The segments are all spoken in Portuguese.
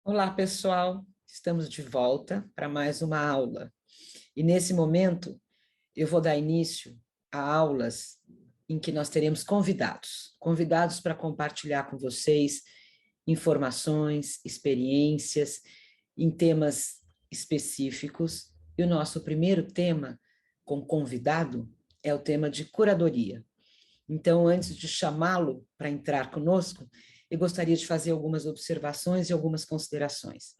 Olá, pessoal. Estamos de volta para mais uma aula. E nesse momento, eu vou dar início a aulas em que nós teremos convidados para compartilhar com vocês informações, experiências em temas específicos. E o nosso primeiro tema com convidado é o tema de curadoria. Então, antes de chamá-lo para entrar conosco, eu gostaria de fazer algumas observações e algumas considerações.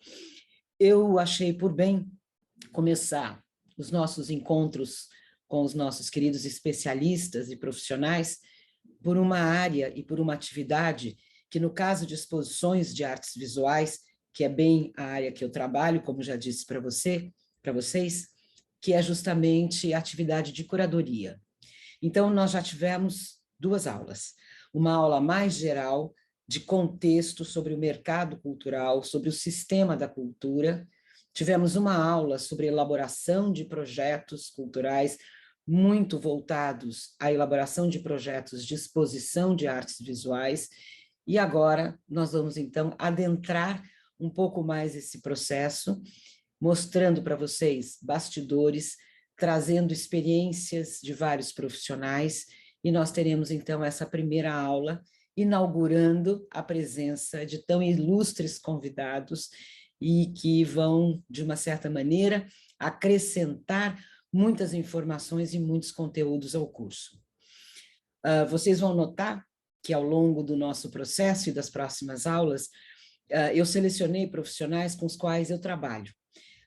Eu achei por bem começar os nossos encontros com os nossos queridos especialistas e profissionais por uma área e por uma atividade que, no caso de exposições de artes visuais, que é bem a área que eu trabalho, como já disse para vocês, que é justamente a atividade de curadoria. Então, nós já tivemos duas aulas. Uma aula mais geral, de contexto sobre o mercado cultural, sobre o sistema da cultura. Tivemos uma aula sobre elaboração de projetos culturais, muito voltados à elaboração de projetos de exposição de artes visuais. E agora nós vamos, então, adentrar um pouco mais esse processo, mostrando para vocês bastidores, trazendo experiências de vários profissionais, e nós teremos, então, essa primeira aula, inaugurando a presença de tão ilustres convidados e que vão, de uma certa maneira, acrescentar muitas informações e muitos conteúdos ao curso. Vocês vão notar que, ao longo do nosso processo e das próximas aulas, eu selecionei profissionais com os quais eu trabalho,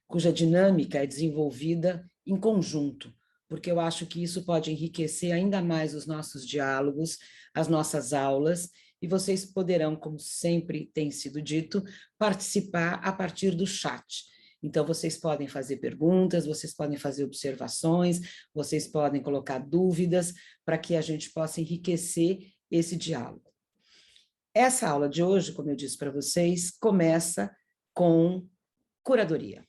cuja dinâmica é desenvolvida em conjunto, porque eu acho que isso pode enriquecer ainda mais os nossos diálogos, as nossas aulas, e vocês poderão, como sempre tem sido dito, participar a partir do chat. Então, vocês podem fazer perguntas, vocês podem fazer observações, vocês podem colocar dúvidas, para que a gente possa enriquecer esse diálogo. Essa aula de hoje, como eu disse para vocês, começa com curadoria.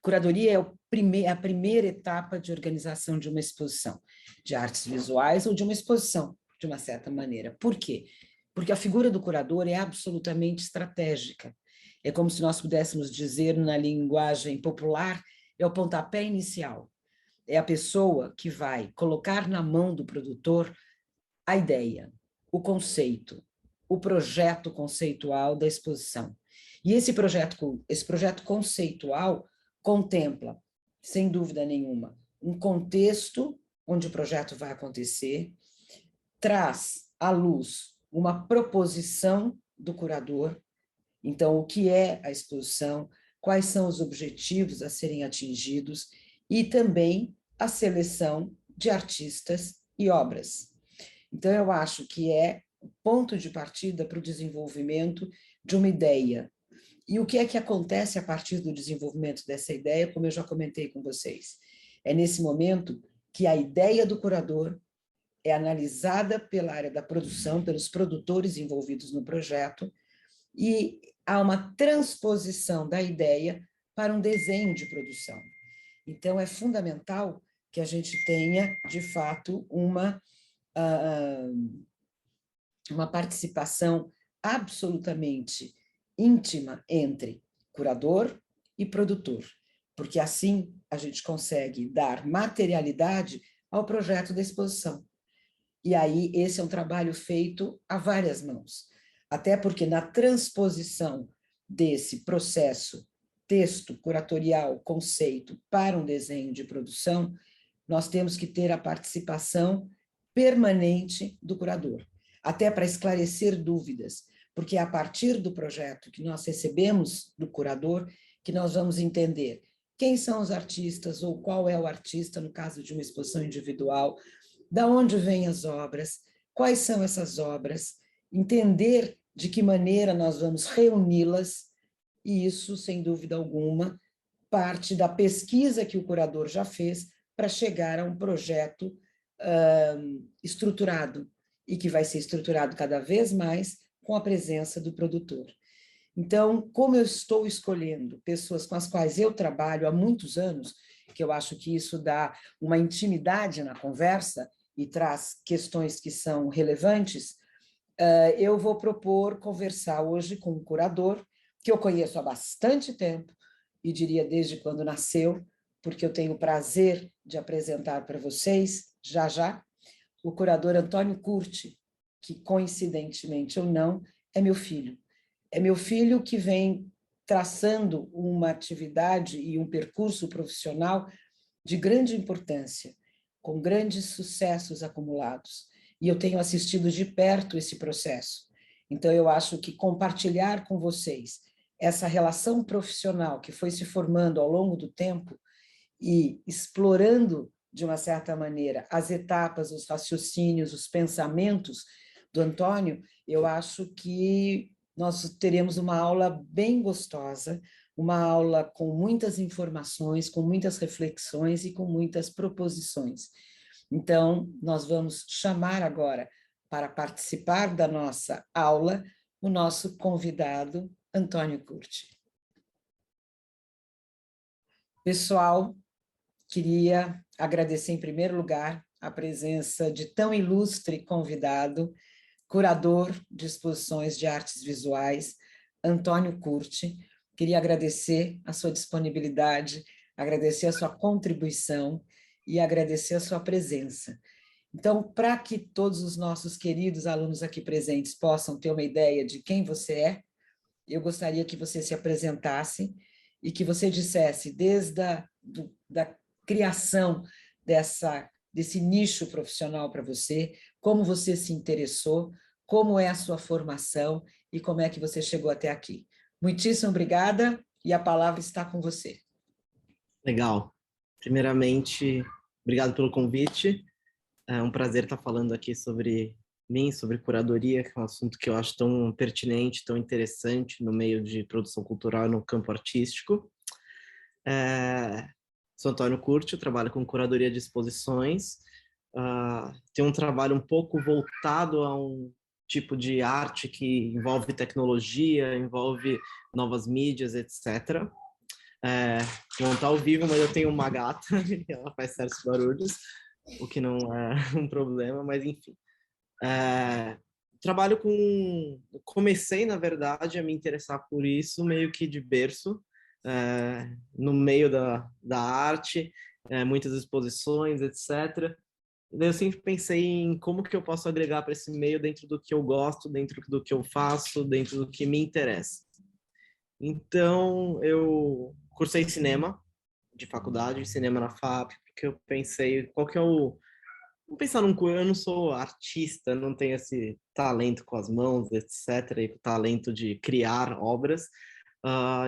Curadoria é a primeira etapa de organização de uma exposição de artes visuais ou de uma exposição, de uma certa maneira. Por quê? Porque a figura do curador é absolutamente estratégica. É como se nós pudéssemos dizer, na linguagem popular, é o pontapé inicial. É a pessoa que vai colocar na mão do produtor a ideia, o conceito, o projeto conceitual da exposição. E esse projeto conceitual contempla, sem dúvida nenhuma, um contexto onde o projeto vai acontecer, traz à luz uma proposição do curador, então, o que é a exposição, quais são os objetivos a serem atingidos, e também a seleção de artistas e obras. Então, eu acho que é o ponto de partida para o desenvolvimento de uma ideia. E o que é que acontece a partir do desenvolvimento dessa ideia, como eu já comentei com vocês? É nesse momento que a ideia do curador é analisada pela área da produção, pelos produtores envolvidos no projeto, e há uma transposição da ideia para um desenho de produção. Então, é fundamental que a gente tenha, de fato, uma participação absolutamente íntima entre curador e produtor, porque assim a gente consegue dar materialidade ao projeto da exposição. E aí esse é um trabalho feito a várias mãos, até porque na transposição desse processo texto, curatorial, conceito para um desenho de produção, nós temos que ter a participação permanente do curador, até para esclarecer dúvidas, porque é a partir do projeto que nós recebemos do curador que nós vamos entender quem são os artistas ou qual é o artista, no caso de uma exposição individual, da onde vêm as obras, quais são essas obras, entender de que maneira nós vamos reuni-las, e isso, sem dúvida alguma, parte da pesquisa que o curador já fez para chegar a um projeto estruturado, e que vai ser estruturado cada vez mais com a presença do produtor. Então, como eu estou escolhendo pessoas com as quais eu trabalho há muitos anos, que eu acho que isso dá uma intimidade na conversa e traz questões que são relevantes, eu vou propor conversar hoje com um curador que eu conheço há bastante tempo, e diria desde quando nasceu, porque eu tenho o prazer de apresentar para vocês, já já, o curador Antônio Curti, que coincidentemente ou não, é meu filho. É meu filho que vem traçando uma atividade e um percurso profissional de grande importância, com grandes sucessos acumulados. E eu tenho assistido de perto esse processo. Então, eu acho que compartilhar com vocês essa relação profissional que foi se formando ao longo do tempo e explorando, de uma certa maneira, as etapas, os raciocínios, os pensamentos do Antônio, eu acho que nós teremos uma aula bem gostosa, uma aula com muitas informações, com muitas reflexões e com muitas proposições. Então, nós vamos chamar agora para participar da nossa aula o nosso convidado, Antônio Curti. Pessoal, queria agradecer em primeiro lugar a presença de tão ilustre convidado, curador de exposições de artes visuais, Antônio Curti. Queria agradecer a sua disponibilidade, agradecer a sua contribuição e agradecer a sua presença. Então, para que todos os nossos queridos alunos aqui presentes possam ter uma ideia de quem você é, eu gostaria que você se apresentasse e que você dissesse, desde da criação desse nicho profissional para você, como você se interessou, como é a sua formação e como é que você chegou até aqui. Muitíssimo obrigada e a palavra está com você. Legal. Primeiramente, obrigado pelo convite. É um prazer estar falando aqui sobre mim, sobre curadoria, que é um assunto que eu acho tão pertinente, tão interessante no meio de produção cultural e no campo artístico. Sou Antônio Curti, eu trabalho com curadoria de exposições. Tenho um trabalho um pouco voltado a um tipo de arte que envolve tecnologia, envolve novas mídias, etc. Não está ao vivo, mas eu tenho uma gata e ela faz certos barulhos, o que não é um problema, mas enfim. Trabalho com... Comecei, na verdade, a me interessar por isso meio que de berço, no meio da arte, muitas exposições, etc. Eu sempre pensei em como que eu posso agregar para esse meio dentro do que eu gosto, dentro do que eu faço, dentro do que me interessa. Então, eu cursei cinema de faculdade, cinema na FAP, porque eu pensei, qual que é o... Vou pensar eu não sou artista, não tenho esse talento com as mãos, etc., e talento de criar obras.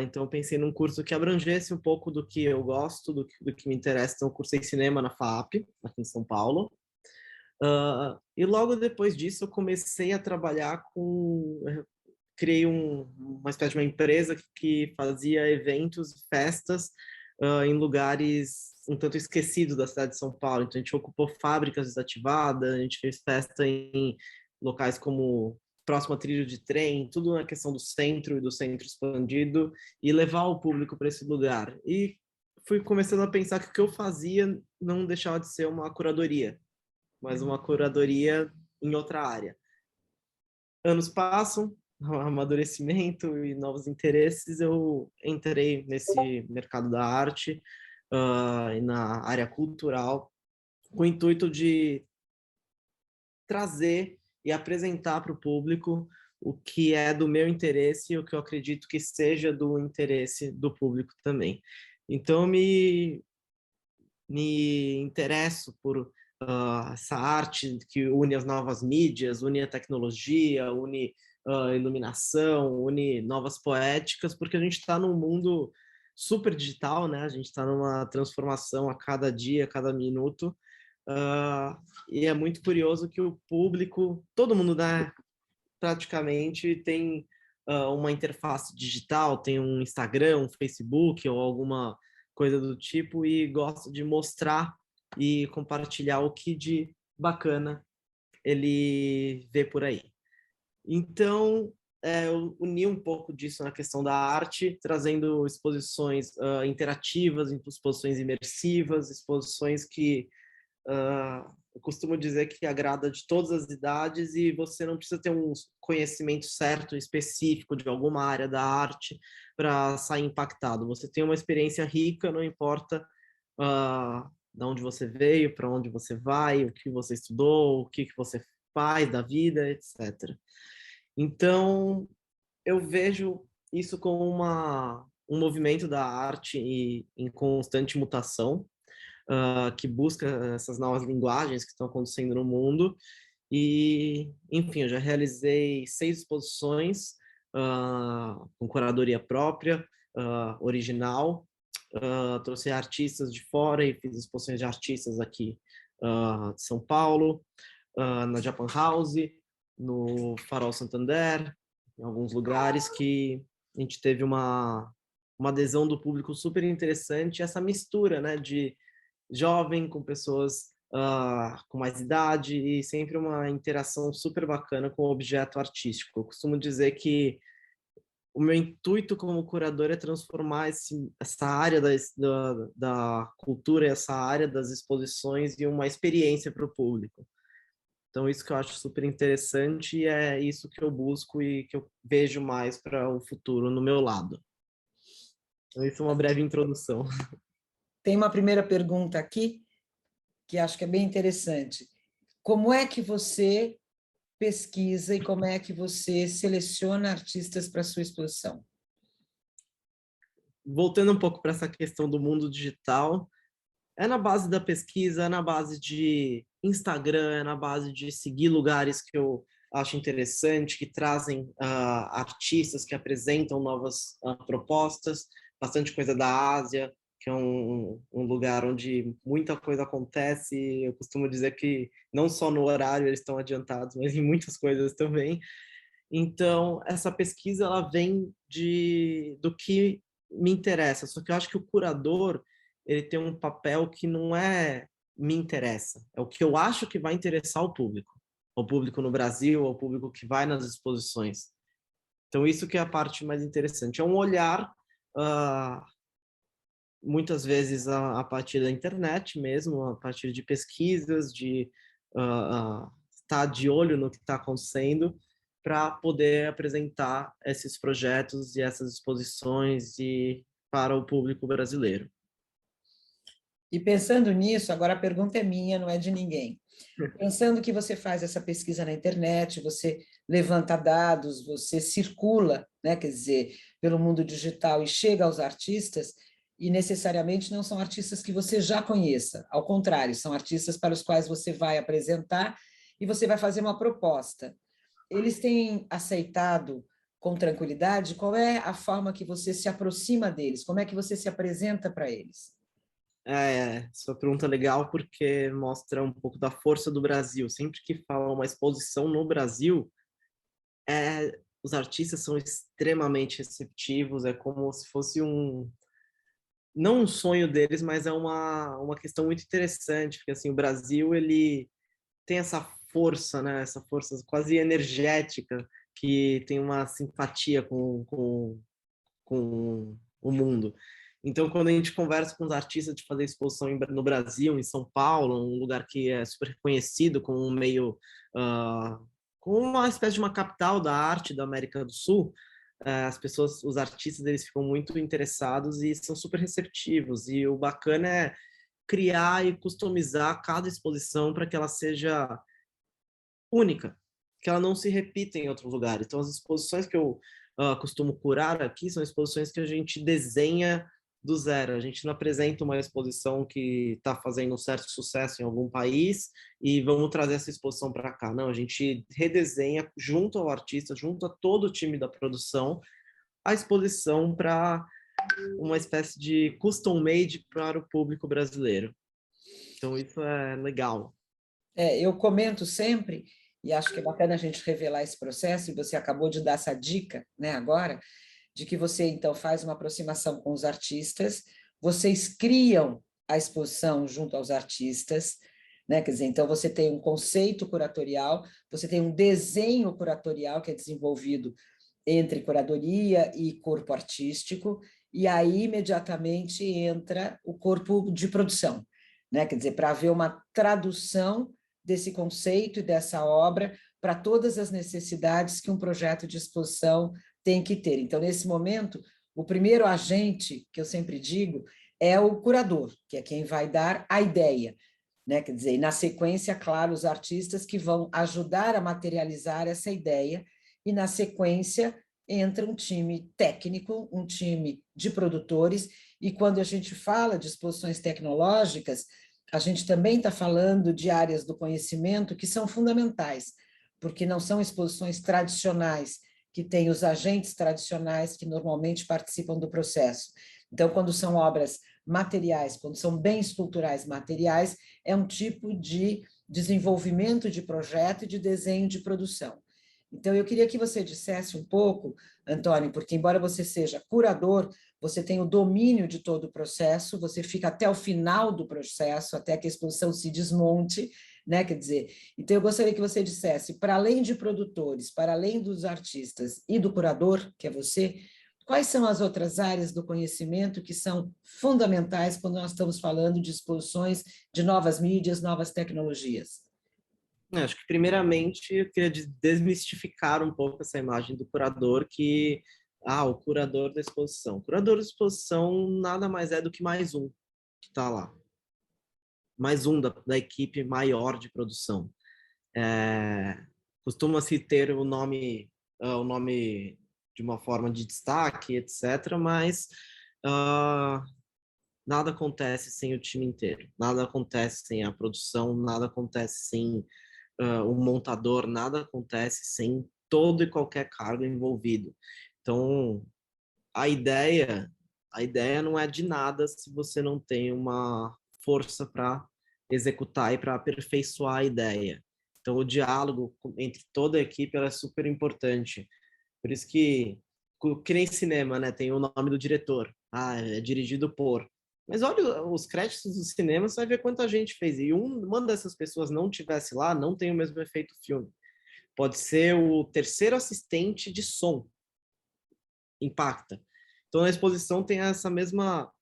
Então, eu pensei num curso que abrangesse um pouco do que eu gosto, do que me interessa. Então, eu cursei cinema na FAP, aqui em São Paulo. E logo depois disso, eu comecei a trabalhar com... Criei uma espécie de uma empresa que fazia eventos e festas em lugares um tanto esquecidos da cidade de São Paulo. Então, a gente ocupou fábricas desativadas, a gente fez festa em locais como próximo a trilho de trem, tudo na questão do centro e do centro expandido, e levar o público para esse lugar. E fui começando a pensar que o que eu fazia não deixava de ser uma curadoria, mas uma curadoria em outra área. Anos passam, amadurecimento e novos interesses, eu entrei nesse mercado da arte e na área cultural, com o intuito de trazer e apresentar para o público o que é do meu interesse e o que eu acredito que seja do interesse do público também. Então, me interesso por essa arte que une as novas mídias, une a tecnologia, une iluminação, une novas poéticas, porque a gente está num mundo super digital, né? A gente está numa transformação a cada dia, a cada minuto, e é muito curioso que o público, todo mundo, né, praticamente tem uma interface digital, tem um Instagram, um Facebook ou alguma coisa do tipo e gosta de mostrar e compartilhar o que de bacana ele vê por aí. Então, eu uni um pouco disso na questão da arte, trazendo exposições interativas, exposições imersivas, exposições que eu costumo dizer que agrada de todas as idades e você não precisa ter um conhecimento certo, específico de alguma área da arte para sair impactado. Você tem uma experiência rica, não importa de onde você veio, para onde você vai, o que você estudou, o que você faz da vida, etc. Então, eu vejo isso como um movimento da arte em constante mutação, que busca essas novas linguagens que estão acontecendo no mundo. E, enfim, eu já realizei 6 exposições com curadoria própria, original. Trouxe artistas de fora e fiz exposições de artistas aqui de São Paulo, na Japan House, no Farol Santander, em alguns lugares que a gente teve uma adesão do público super interessante, essa mistura, né, de jovem com pessoas com mais idade e sempre uma interação super bacana com o objeto artístico. Eu costumo dizer que o meu intuito como curador é transformar essa área da cultura, essa área das exposições em uma experiência para o público. Então, isso que eu acho super interessante e é isso que eu busco e que eu vejo mais para o futuro no meu lado. Então, isso é uma breve introdução. Tem uma primeira pergunta aqui, que acho que é bem interessante. Como é que você pesquisa e como é que você seleciona artistas para a sua exposição? Voltando um pouco para essa questão do mundo digital, é na base da pesquisa, é na base de Instagram, é na base de seguir lugares que eu acho interessante, que trazem artistas que apresentam novas propostas, bastante coisa da Ásia, que é um lugar onde muita coisa acontece. Eu costumo dizer que não só no horário eles estão adiantados, mas em muitas coisas também. Então, essa pesquisa ela vem do que me interessa, só que eu acho que o curador ele tem um papel que não me interessa, é o que eu acho que vai interessar o público no Brasil, o público que vai nas exposições. Então, isso que é a parte mais interessante. É um olhar, muitas vezes, a partir da internet mesmo, a partir de pesquisas, de estar de olho no que está acontecendo, para poder apresentar esses projetos e essas exposições para o público brasileiro. E pensando nisso, agora a pergunta é minha, não é de ninguém. Pensando que você faz essa pesquisa na internet, você levanta dados, você circula, né, quer dizer, pelo mundo digital e chega aos artistas, e necessariamente não são artistas que você já conheça, ao contrário, são artistas para os quais você vai apresentar e você vai fazer uma proposta. Eles têm aceitado com tranquilidade? Qual é a forma que você se aproxima deles? Como é que você se apresenta para eles? Sua pergunta é legal porque mostra um pouco da força do Brasil. Sempre que fala uma exposição no Brasil, os artistas são extremamente receptivos, é como se fosse não um sonho deles, mas é uma questão muito interessante, porque assim, o Brasil ele tem essa força, né? Essa força quase energética que tem uma simpatia com o mundo. Então, quando a gente conversa com os artistas de fazer exposição no Brasil, em São Paulo, um lugar que é super reconhecido como um meio, como uma espécie de uma capital da arte da América do Sul, as pessoas, os artistas, eles ficam muito interessados e são super receptivos. E o bacana é criar e customizar cada exposição para que ela seja única, que ela não se repita em outros lugares. Então, as exposições que eu costumo curar aqui são exposições que a gente desenha do zero. A gente não apresenta uma exposição que está fazendo um certo sucesso em algum país e vamos trazer essa exposição para cá. Não, a gente redesenha junto ao artista, junto a todo o time da produção, a exposição para uma espécie de custom made para o público brasileiro. Então, isso é legal. Eu comento sempre, e acho que é bacana a gente revelar esse processo, e você acabou de dar essa dica, né, agora, de que você, então, faz uma aproximação com os artistas, vocês criam a exposição junto aos artistas, né? Quer dizer, então você tem um conceito curatorial, você tem um desenho curatorial que é desenvolvido entre curadoria e corpo artístico, e aí imediatamente entra o corpo de produção. né? Quer dizer, para haver uma tradução desse conceito e dessa obra para todas as necessidades que um projeto de exposição tem que ter. Então, nesse momento, o primeiro agente, que eu sempre digo, é o curador, que é quem vai dar a ideia, né? Quer dizer, e na sequência, claro, os artistas que vão ajudar a materializar essa ideia, e na sequência entra um time técnico, um time de produtores, e quando a gente fala de exposições tecnológicas, a gente também está falando de áreas do conhecimento que são fundamentais, porque não são exposições tradicionais, que têm os agentes tradicionais que normalmente participam do processo. Então, quando são obras materiais, quando são bens culturais materiais, é um tipo de desenvolvimento de projeto e de desenho de produção. Então, eu queria que você dissesse um pouco, Antônio, porque embora você seja curador, você tem o domínio de todo o processo, você fica até o final do processo, até que a exposição se desmonte, né? Quer dizer, então eu gostaria que você dissesse, para além de produtores, para além dos artistas e do curador, que é você, quais são as outras áreas do conhecimento que são fundamentais quando nós estamos falando de exposições de novas mídias, novas tecnologias? Acho que, primeiramente, eu queria desmistificar um pouco essa imagem do curador que, o curador da exposição. O curador da exposição nada mais é do que mais um que está lá. Mais um da equipe maior de produção. Costuma-se ter o nome de uma forma de destaque, etc., mas nada acontece sem o time inteiro, nada acontece sem a produção, nada acontece sem o montador, nada acontece sem todo e qualquer cargo envolvido. Então, a ideia não é de nada se você não tem uma força para executar e para aperfeiçoar a ideia. Então, o diálogo entre toda a equipe é super importante. Por isso que nem cinema, né? Tem o nome do diretor. É dirigido por. Mas olha os créditos do cinema, você vai ver quanta gente fez. E uma dessas pessoas não tivesse lá, não tem o mesmo efeito filme. Pode ser o terceiro assistente de som. Impacta. Então, na exposição tem essa mesma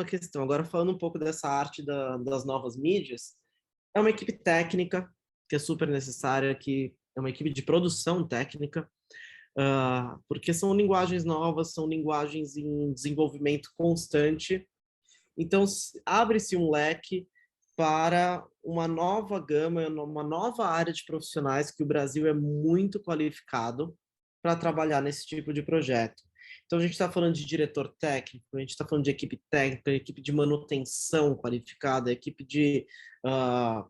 questão. Agora, falando um pouco dessa arte das novas mídias, é uma equipe técnica, que é super necessária, que é uma equipe de produção técnica, porque são linguagens novas, são linguagens em desenvolvimento constante. Então, abre-se um leque para uma nova gama, uma nova área de profissionais que o Brasil é muito qualificado para trabalhar nesse tipo de projeto. Então, a gente está falando de diretor técnico, a gente está falando de equipe técnica, equipe de manutenção qualificada, equipe de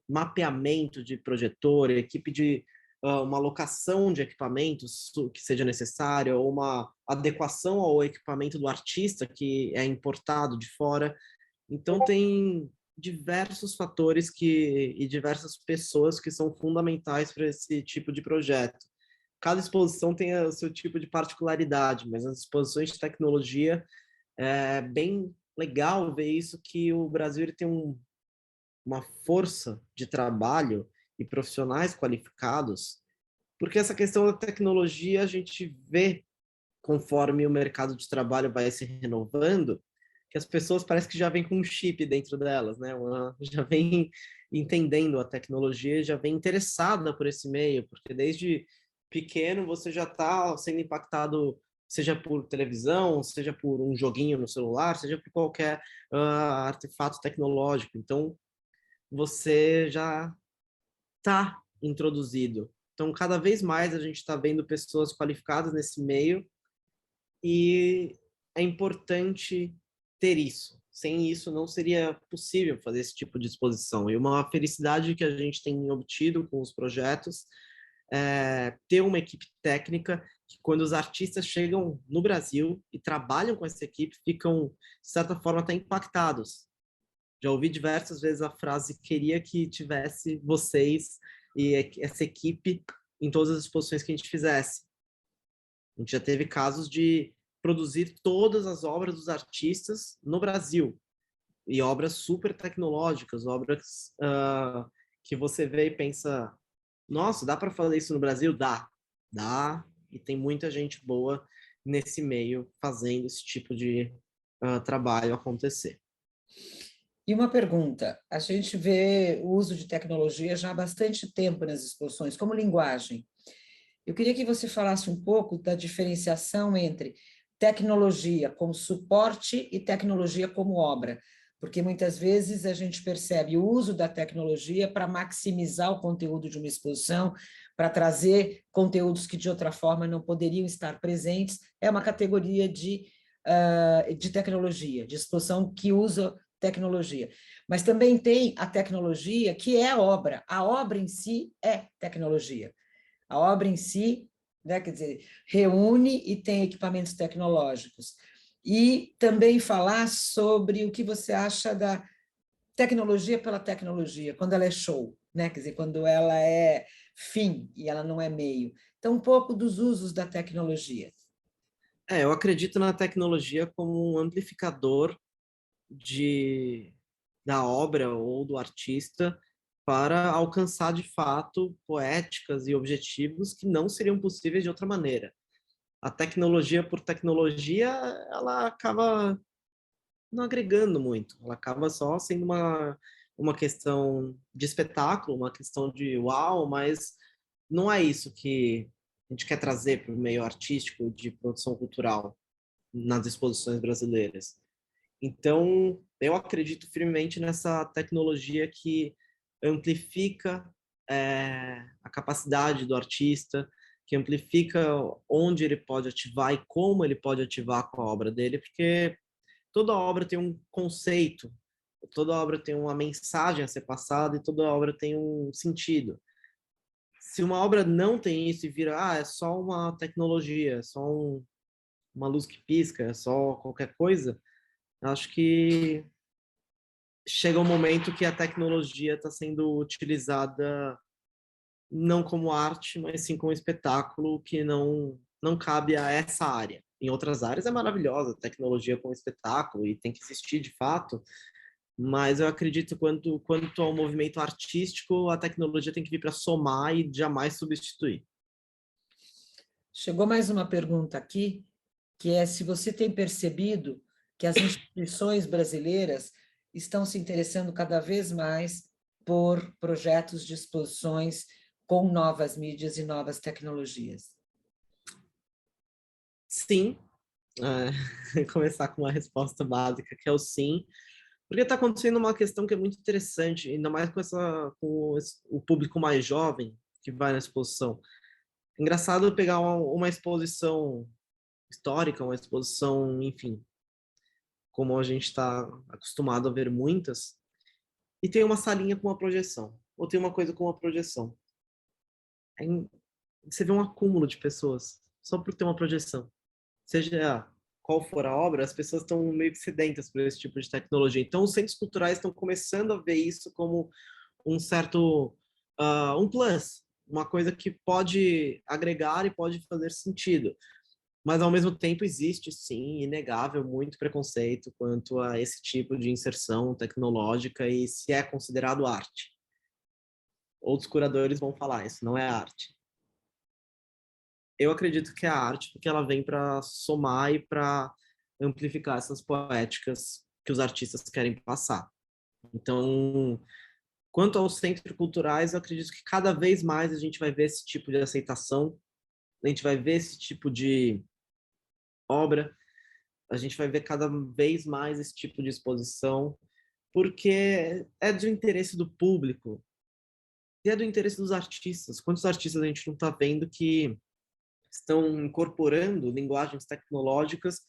mapeamento de projetor, equipe de uma locação de equipamentos que seja necessária, ou uma adequação ao equipamento do artista que é importado de fora. Então, tem diversos fatores e diversas pessoas que são fundamentais para esse tipo de projeto. Cada exposição tem o seu tipo de particularidade, mas nas exposições de tecnologia é bem legal ver isso, que o Brasil ele tem uma força de trabalho e profissionais qualificados, porque essa questão da tecnologia a gente vê, conforme o mercado de trabalho vai se renovando, que as pessoas parece que já vêm com um chip dentro delas, né? Já vem entendendo a tecnologia, já vem interessada por esse meio, porque desde pequeno você já está sendo impactado, seja por televisão, seja por um joguinho no celular, seja por qualquer artefato tecnológico. Então, você já está introduzido. Então, cada vez mais a gente está vendo pessoas qualificadas nesse meio e é importante ter isso. Sem isso, não seria possível fazer esse tipo de exposição. E uma felicidade que a gente tem obtido com os projetos é ter uma equipe técnica que, quando os artistas chegam no Brasil e trabalham com essa equipe, ficam, de certa forma, até impactados. Já ouvi diversas vezes a frase: queria que tivesse vocês e essa equipe em todas as exposições que a gente fizesse. A gente já teve casos de produzir todas as obras dos artistas no Brasil, e obras super tecnológicas, obras que você vê e pensa, nossa, dá para fazer isso no Brasil? Dá, e tem muita gente boa nesse meio fazendo esse tipo de trabalho acontecer. E uma pergunta, a gente vê o uso de tecnologia já há bastante tempo nas exposições, como linguagem. Eu queria que você falasse um pouco da diferenciação entre tecnologia como suporte e tecnologia como obra, porque muitas vezes a gente percebe o uso da tecnologia para maximizar o conteúdo de uma exposição, para trazer conteúdos que de outra forma não poderiam estar presentes. É uma categoria de tecnologia, de exposição que usa tecnologia. Mas também tem a tecnologia que é a obra em si é tecnologia. A obra em si, né, quer dizer, reúne e tem equipamentos tecnológicos. E também falar sobre o que você acha da tecnologia pela tecnologia, quando ela é show, né? Quer dizer, quando ela é fim e ela não é meio. Então, um pouco dos usos da tecnologia. Eu acredito na tecnologia como um amplificador de, da obra ou do artista para alcançar de fato poéticas e objetivos que não seriam possíveis de outra maneira. A tecnologia por tecnologia, ela acaba não agregando muito, ela acaba só sendo uma questão de espetáculo, uma questão de uau, mas não é isso que a gente quer trazer para o meio artístico de produção cultural nas exposições brasileiras. Então, eu acredito firmemente nessa tecnologia que amplifica a capacidade do artista, que amplifica onde ele pode ativar e como ele pode ativar com a obra dele, porque toda obra tem um conceito, toda obra tem uma mensagem a ser passada e toda obra tem um sentido. Se uma obra não tem isso e vira, é só uma tecnologia, é só uma luz que pisca, é só qualquer coisa, acho que chega um momento que a tecnologia está sendo utilizada não como arte, mas sim como espetáculo que não cabe a essa área. Em outras áreas é maravilhosa a tecnologia como espetáculo e tem que existir de fato, mas eu acredito quanto ao movimento artístico, a tecnologia tem que vir para somar e jamais substituir. Chegou mais uma pergunta aqui, que é se você tem percebido que as instituições brasileiras estão se interessando cada vez mais por projetos de exposições com novas mídias e novas tecnologias. Sim, começar com uma resposta básica, que é o sim, porque está acontecendo uma questão que é muito interessante, ainda mais com o público mais jovem que vai na exposição. Engraçado pegar uma exposição histórica, uma exposição, enfim, como a gente está acostumado a ver muitas, e tem uma salinha com uma projeção, ou tem uma coisa com uma projeção. Aí você vê um acúmulo de pessoas, só por ter uma projeção. Seja qual for a obra, as pessoas estão meio que sedentas por esse tipo de tecnologia. Então, os centros culturais estão começando a ver isso como um certo um plus, uma coisa que pode agregar e pode fazer sentido. Mas, ao mesmo tempo, existe, sim, inegável, muito preconceito quanto a esse tipo de inserção tecnológica e se é considerado arte. Outros curadores vão falar, isso não é arte. Eu acredito que é arte porque ela vem para somar e para amplificar essas poéticas que os artistas querem passar. Então, quanto aos centros culturais, eu acredito que cada vez mais a gente vai ver esse tipo de aceitação, a gente vai ver esse tipo de obra, a gente vai ver cada vez mais esse tipo de exposição, porque é do interesse do público e é do interesse dos artistas. Quantos artistas a gente não está vendo que estão incorporando linguagens tecnológicas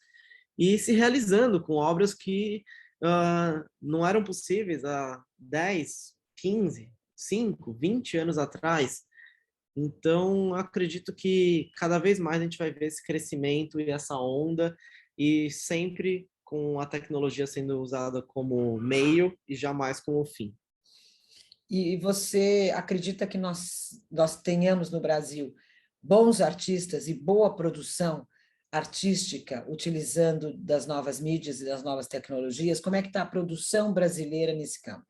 e se realizando com obras que não eram possíveis há 10, 15, 5, 20 anos atrás. Então, acredito que cada vez mais a gente vai ver esse crescimento e essa onda, e sempre com a tecnologia sendo usada como meio e jamais como fim. E você acredita que nós tenhamos no Brasil bons artistas e boa produção artística utilizando das novas mídias e das novas tecnologias? Como é que está a produção brasileira nesse campo?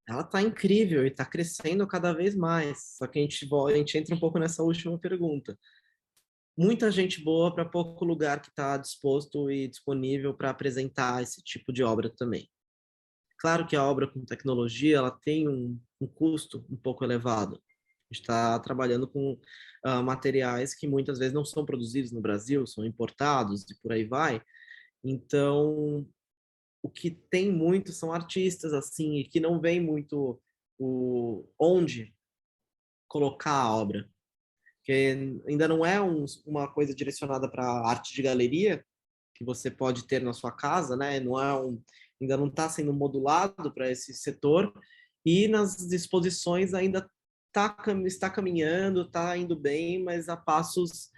Ela está incrível e está crescendo cada vez mais. Só que a gente entra um pouco nessa última pergunta. Muita gente boa para pouco lugar que está disposto e disponível para apresentar esse tipo de obra também. Claro que a obra com tecnologia ela tem um custo um pouco elevado. A gente está trabalhando com materiais que muitas vezes não são produzidos no Brasil, são importados e por aí vai. Então, o que tem muito são artistas assim e que não vem muito onde colocar a obra, que ainda não é uma coisa direcionada para arte de galeria que você pode ter na sua casa, né? Não é ainda não está sendo modulado para esse setor e nas exposições ainda está caminhando, está indo bem, mas a passos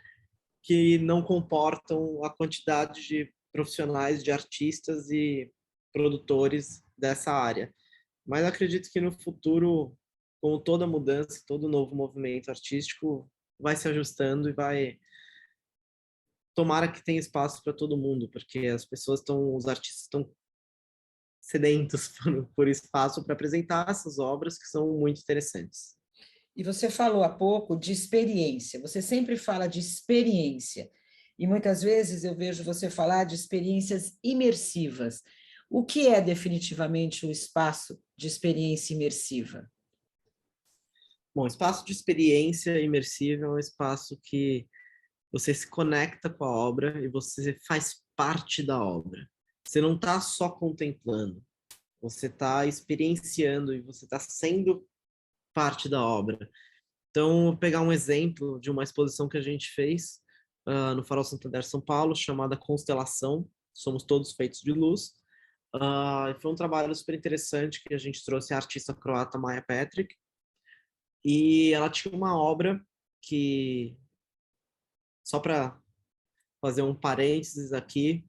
que não comportam a quantidade de profissionais, de artistas e produtores dessa área. Mas acredito que no futuro, com toda mudança, todo novo movimento artístico, vai se ajustando e vai. Tomara que tenha espaço para todo mundo, porque as pessoas estão, os artistas estão sedentos por espaço para apresentar essas obras que são muito interessantes. E você falou há pouco de experiência, você sempre fala de experiência, e muitas vezes eu vejo você falar de experiências imersivas. O que é definitivamente o espaço de experiência imersiva? Bom, espaço de experiência imersiva é um espaço que você se conecta com a obra e você faz parte da obra. Você não está só contemplando, você está experienciando e você está sendo parte da obra. Então, vou pegar um exemplo de uma exposição que a gente fez no Farol Santander, São Paulo, chamada Constelação, Somos Todos Feitos de Luz. Foi um trabalho super interessante que a gente trouxe a artista croata Maja Petric, e ela tinha uma obra que, só para fazer um parênteses aqui,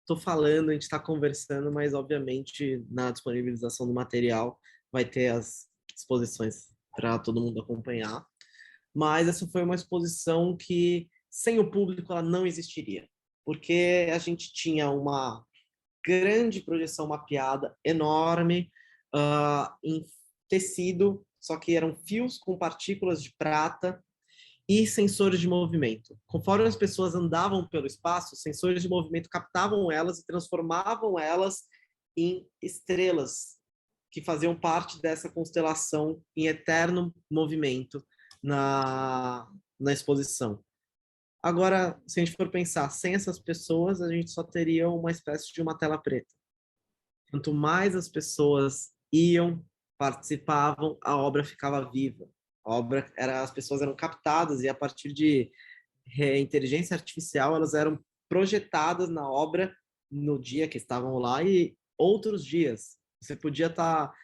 estou falando, a gente está conversando, mas obviamente na disponibilização do material vai ter as exposições para todo mundo acompanhar. Mas essa foi uma exposição que, sem o público, ela não existiria, porque a gente tinha uma grande projeção mapeada, enorme, em tecido, só que eram fios com partículas de prata e sensores de movimento. Conforme as pessoas andavam pelo espaço, sensores de movimento captavam elas e transformavam elas em estrelas que faziam parte dessa constelação em eterno movimento na exposição. Agora, se a gente for pensar, sem essas pessoas, a gente só teria uma espécie de uma tela preta. Quanto mais as pessoas iam, participavam, a obra ficava viva. As pessoas eram captadas e a partir de inteligência artificial elas eram projetadas na obra no dia que estavam lá e outros dias. Você podia estar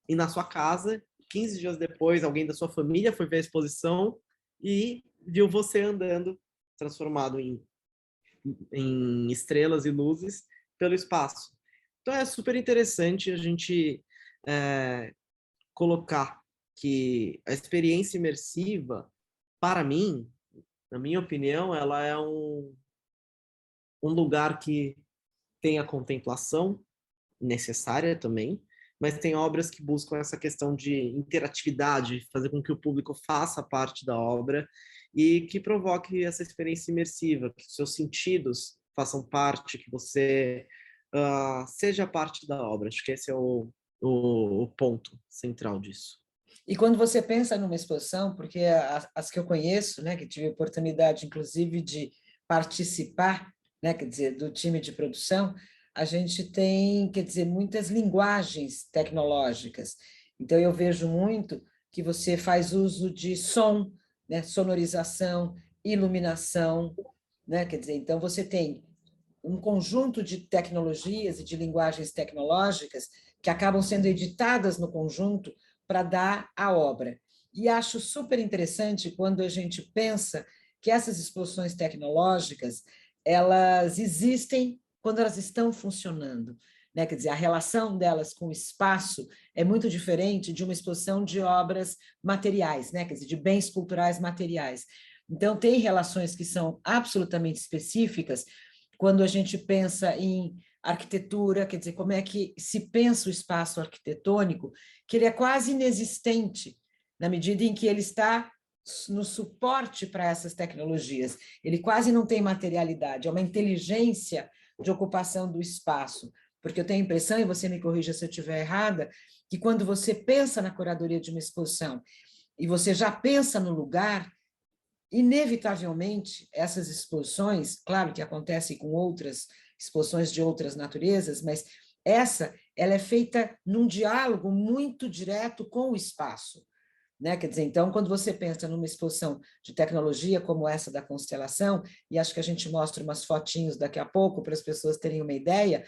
indo na sua casa, 15 dias depois alguém da sua família foi ver a exposição e viu você andando transformado em estrelas e luzes pelo espaço. Então é super interessante a gente colocar que a experiência imersiva, para mim, na minha opinião, ela é um lugar que tem a contemplação necessária também, mas tem obras que buscam essa questão de interatividade, fazer com que o público faça parte da obra e que provoque essa experiência imersiva, que seus sentidos façam parte, que você seja parte da obra. Acho que esse é o ponto central disso. E quando você pensa numa exposição, porque as que eu conheço, né, que tive a oportunidade, inclusive, de participar, né, quer dizer, do time de produção, a gente tem, quer dizer, muitas linguagens tecnológicas. Então, eu vejo muito que você faz uso de som, né, sonorização, iluminação, né, quer dizer, então você tem um conjunto de tecnologias e de linguagens tecnológicas que acabam sendo editadas no conjunto para dar a obra. E acho super interessante quando a gente pensa que essas exposições tecnológicas, elas existem quando elas estão funcionando, né? Quer dizer, a relação delas com o espaço é muito diferente de uma exposição de obras materiais, né? Quer dizer, de bens culturais materiais. Então, tem relações que são absolutamente específicas quando a gente pensa em arquitetura, quer dizer, como é que se pensa o espaço arquitetônico, que ele é quase inexistente, na medida em que ele está no suporte para essas tecnologias. Ele quase não tem materialidade, é uma inteligência de ocupação do espaço. Porque eu tenho a impressão, e você me corrija se eu estiver errada, que quando você pensa na curadoria de uma exposição e você já pensa no lugar, inevitavelmente, essas exposições, claro que acontecem com outras exposições de outras naturezas, mas ela é feita num diálogo muito direto com o espaço, né? Quer dizer, então, quando você pensa numa exposição de tecnologia como essa da constelação, e acho que a gente mostra umas fotinhos daqui a pouco para as pessoas terem uma ideia,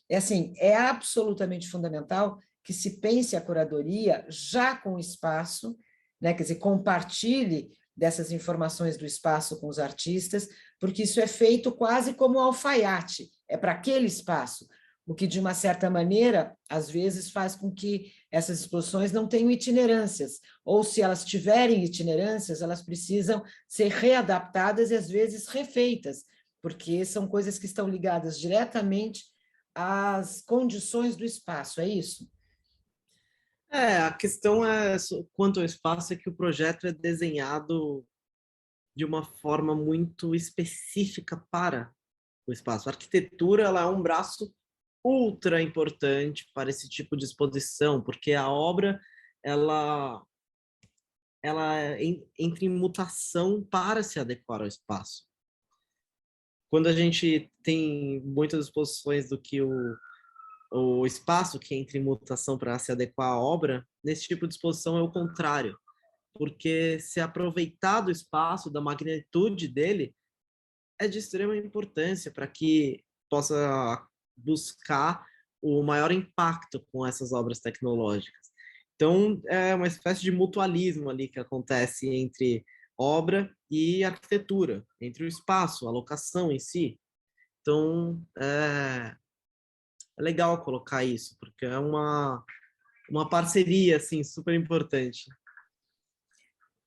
é assim, é absolutamente fundamental que se pense a curadoria já com o espaço, né? Quer dizer, compartilhe dessas informações do espaço com os artistas, porque isso é feito quase como um alfaiate, é para aquele espaço, o que, de uma certa maneira, às vezes faz com que essas exposições não tenham itinerâncias, ou se elas tiverem itinerâncias, elas precisam ser readaptadas e, às vezes, refeitas, porque são coisas que estão ligadas diretamente às condições do espaço, é isso? A questão quanto ao espaço é que o projeto é desenhado de uma forma muito específica para o espaço. A arquitetura ela é um braço ultra importante para esse tipo de exposição, porque a obra ela entra em mutação para se adequar ao espaço. Quando a gente tem muitas exposições do que o espaço que entra em mutação para se adequar à obra, nesse tipo de exposição é o contrário, porque se aproveitar do espaço, da magnitude dele, é de extrema importância para que possa buscar o maior impacto com essas obras tecnológicas. Então, é uma espécie de mutualismo ali que acontece entre obra e arquitetura, entre o espaço, a locação em si. Então, é legal colocar isso, porque é uma parceria assim, super importante.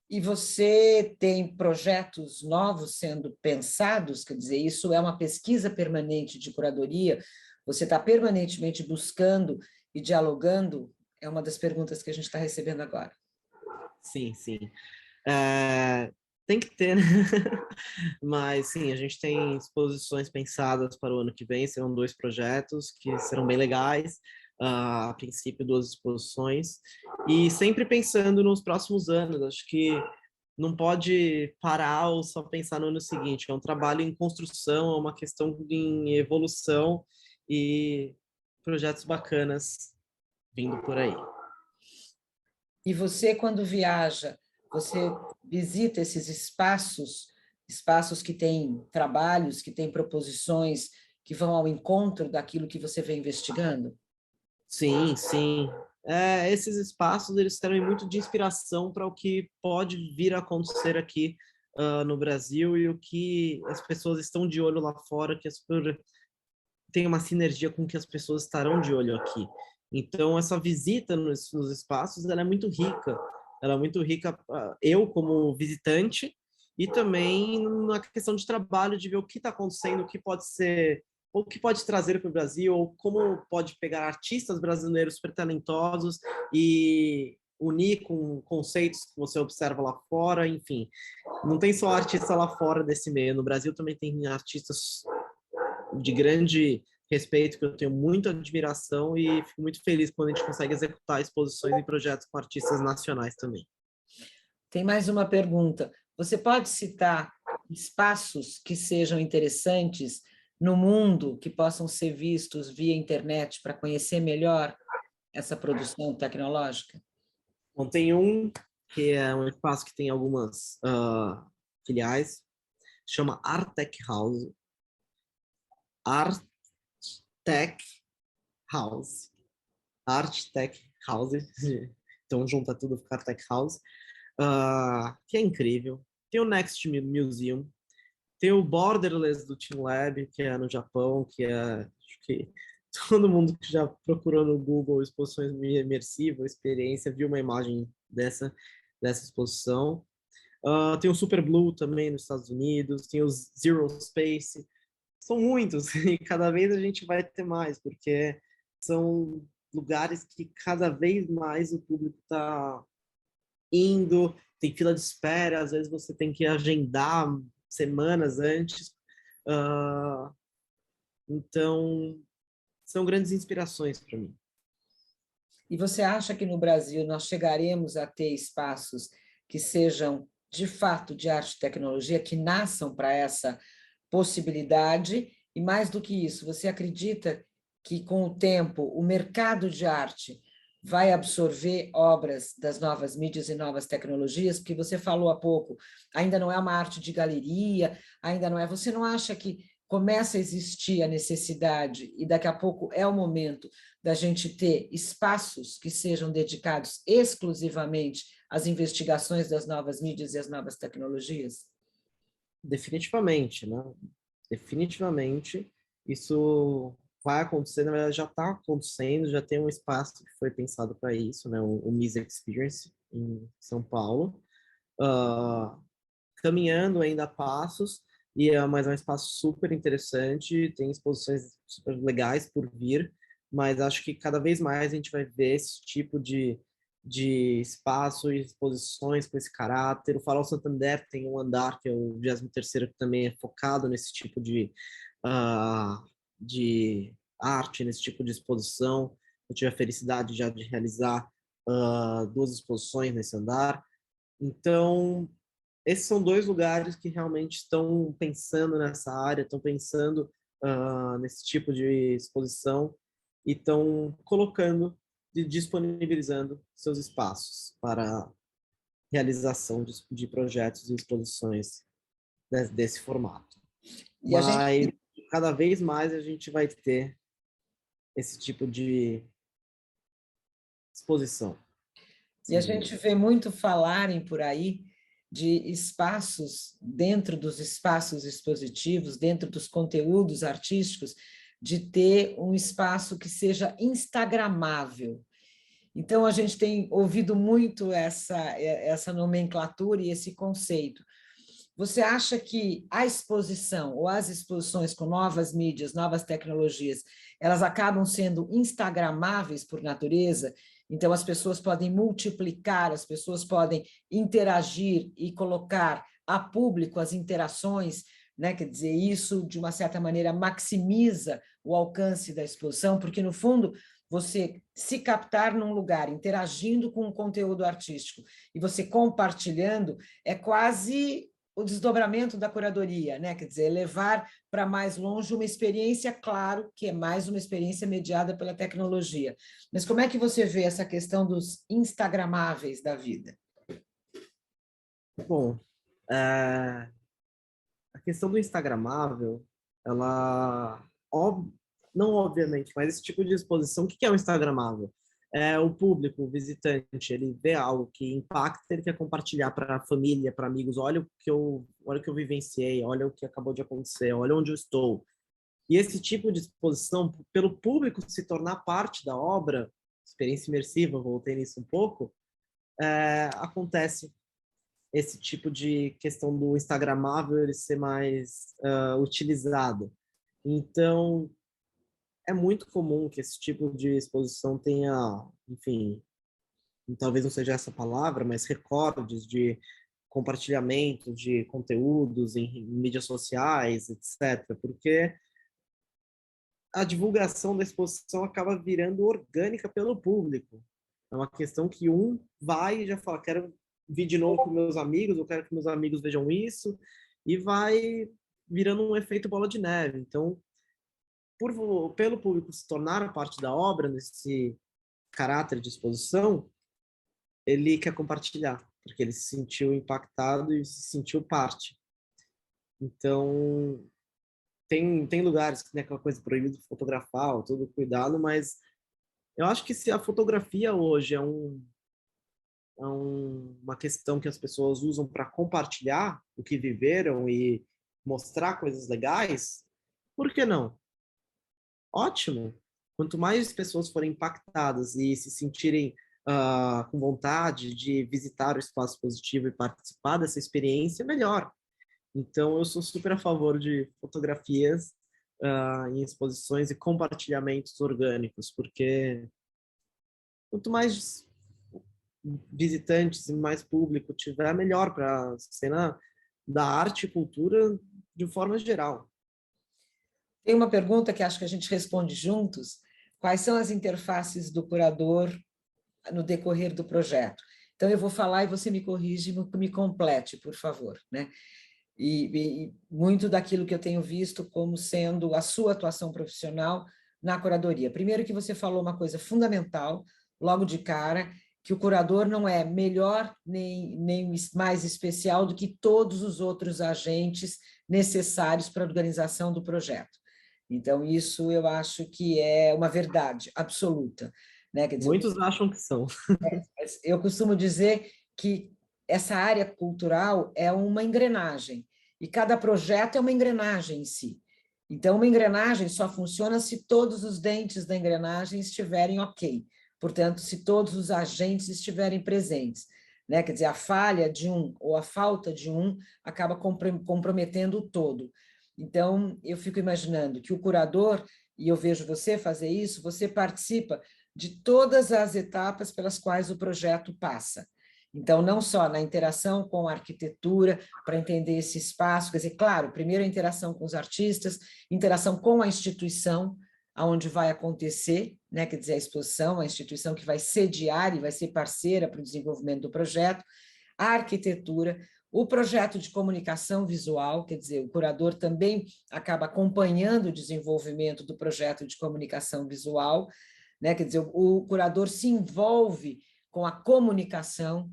E você tem projetos novos sendo pensados? Quer dizer, isso é uma pesquisa permanente de curadoria? Você está permanentemente buscando e dialogando? É uma das perguntas que a gente está recebendo agora. Sim, sim. Tem que ter, né? Mas sim, a gente tem exposições pensadas para o ano que vem, serão 2 projetos que serão bem legais, a princípio 2 exposições, e sempre pensando nos próximos anos, acho que não pode parar ou só pensar no ano seguinte, é um trabalho em construção, é uma questão em evolução e projetos bacanas vindo por aí. E você, quando viaja, você visita esses espaços, espaços que têm trabalhos, que têm proposições que vão ao encontro daquilo que você vem investigando? Sim, sim. Esses espaços eles servem muito de inspiração para o que pode vir a acontecer aqui no Brasil e o que as pessoas estão de olho lá fora, que tem uma sinergia com o que as pessoas estarão de olho aqui. Então, essa visita nos espaços ela é muito rica. Ela é muito rica, eu como visitante, e também na questão de trabalho, de ver o que está acontecendo, o que pode ser, o que pode trazer para o Brasil, ou como pode pegar artistas brasileiros super talentosos e unir com conceitos que você observa lá fora, enfim. Não tem só artista lá fora desse meio, no Brasil também tem artistas de grande respeito, que eu tenho muita admiração e fico muito feliz quando a gente consegue executar exposições e projetos com artistas nacionais também. Tem mais uma pergunta. Você pode citar espaços que sejam interessantes no mundo, que possam ser vistos via internet para conhecer melhor essa produção tecnológica? Bom, tem um que é um espaço que tem algumas filiais, chama Artec House. Artec House. Artec House. Então junta tudo, fica Artec House. Que é incrível. Tem o Next Museum. Tem o Borderless do Team Lab, que é no Japão, que acho que todo mundo que já procurou no Google exposições imersivas, experiência, viu uma imagem dessa exposição. Tem o Super Blue também nos Estados Unidos, tem os Zero Space, são muitos, e cada vez a gente vai ter mais, porque são lugares que cada vez mais o público está indo, tem fila de espera, às vezes você tem que agendar semanas antes. Então, são grandes inspirações para mim. E você acha que no Brasil nós chegaremos a ter espaços que sejam, de fato, de arte e tecnologia, que nasçam para essa possibilidade? E mais do que isso, você acredita que, com o tempo, o mercado de arte vai absorver obras das novas mídias e novas tecnologias? Porque você falou há pouco, ainda não é uma arte de galeria, ainda não é. Você não acha que começa a existir a necessidade e daqui a pouco é o momento da gente ter espaços que sejam dedicados exclusivamente às investigações das novas mídias e as novas tecnologias? Definitivamente, né? Definitivamente, isso vai acontecer, na verdade já está acontecendo, já tem um espaço que foi pensado para isso, né? O Mise Experience em São Paulo, uh, caminhando ainda a passos, mas é um espaço super interessante, tem exposições super legais por vir, mas acho que cada vez mais a gente vai ver esse tipo de espaço e exposições com esse caráter. O Farol Santander tem um andar, que é o 23º, que também é focado nesse tipo de arte, nesse tipo de exposição. Eu tive a felicidade já de realizar 2 exposições nesse andar. Então, esses são 2 lugares que realmente estão pensando nessa área, estão pensando nesse tipo de exposição e estão colocando e disponibilizando seus espaços para realização de projetos e exposições desse formato. E a gente Mas cada vez mais a gente vai ter esse tipo de exposição. E a gente vê muito falarem por aí de espaços, dentro dos espaços expositivos, dentro dos conteúdos artísticos, de ter um espaço que seja instagramável. Então, a gente tem ouvido muito essa nomenclatura e esse conceito. Você acha que a exposição ou as exposições com novas mídias, novas tecnologias, elas acabam sendo instagramáveis por natureza? Então, as pessoas podem multiplicar, as pessoas podem interagir e colocar a público as interações, né? Quer dizer, isso, de uma certa maneira, maximiza o alcance da exposição, porque, no fundo, você se captar num lugar, interagindo com o conteúdo artístico e você compartilhando, é quase o desdobramento da curadoria, né? Quer dizer, levar para mais longe uma experiência, claro, que é mais uma experiência mediada pela tecnologia. Mas como é que você vê essa questão dos instagramáveis da vida? Bom, a questão do instagramável, ela, não obviamente, mas esse tipo de exposição, o que é o instagramável? É o público, o visitante, ele vê algo que impacta, ele quer compartilhar para a família, para amigos, olha o que eu vivenciei, olha o que acabou de acontecer, olha onde eu estou. E esse tipo de exposição, pelo público se tornar parte da obra, experiência imersiva, voltei nisso um pouco, acontece esse tipo de questão do instagramável ele ser mais utilizado. Então, é muito comum que esse tipo de exposição tenha, enfim, talvez não seja essa palavra, mas recordes de compartilhamento de conteúdos em mídias sociais, etc. Porque a divulgação da exposição acaba virando orgânica pelo público. É uma questão que um vai e já fala, quero vir de novo com meus amigos, eu quero que meus amigos vejam isso, e vai virando um efeito bola de neve. Então, pelo público se tornar parte da obra, nesse caráter de exposição, ele quer compartilhar, porque ele se sentiu impactado e se sentiu parte. Então, tem lugares que tem aquela coisa proibida de fotografar, todo cuidado, mas eu acho que se a fotografia hoje uma questão que as pessoas usam para compartilhar o que viveram e mostrar coisas legais, por que não? Ótimo! Quanto mais pessoas forem impactadas e se sentirem com vontade de visitar o espaço positivo e participar dessa experiência, melhor. Então, eu sou super a favor de fotografias em exposições e compartilhamentos orgânicos, porque quanto mais visitantes e mais público tiver, melhor para a cena da arte e cultura de forma geral. Tem uma pergunta que acho que a gente responde juntos. Quais são as interfaces do curador no decorrer do projeto? Então, eu vou falar e você me corrige, me complete, por favor, né? E muito daquilo que eu tenho visto como sendo a sua atuação profissional na curadoria. Primeiro que você falou uma coisa fundamental, logo de cara, que o curador não é melhor nem mais especial do que todos os outros agentes necessários para a organização do projeto. Então, isso eu acho que é uma verdade absoluta, né? Quer dizer, Muitos acham que são. eu costumo dizer que essa área cultural é uma engrenagem, e cada projeto é uma engrenagem em si. Então, uma engrenagem só funciona se todos os dentes da engrenagem estiverem ok. Portanto, se todos os agentes estiverem presentes, né? Quer dizer, a falha de um ou a falta de um acaba comprometendo o todo. Então, eu fico imaginando que o curador, e eu vejo você fazer isso, você participa de todas as etapas pelas quais o projeto passa. Então, não só na interação com a arquitetura, para entender esse espaço, quer dizer, claro, primeiro a interação com os artistas, interação com a instituição, aonde vai acontecer, né, quer dizer, a exposição, a instituição que vai sediar e vai ser parceira para o desenvolvimento do projeto, a arquitetura, o projeto de comunicação visual, quer dizer, o curador também acaba acompanhando o desenvolvimento do projeto de comunicação visual, né? Quer dizer, o curador se envolve com a comunicação,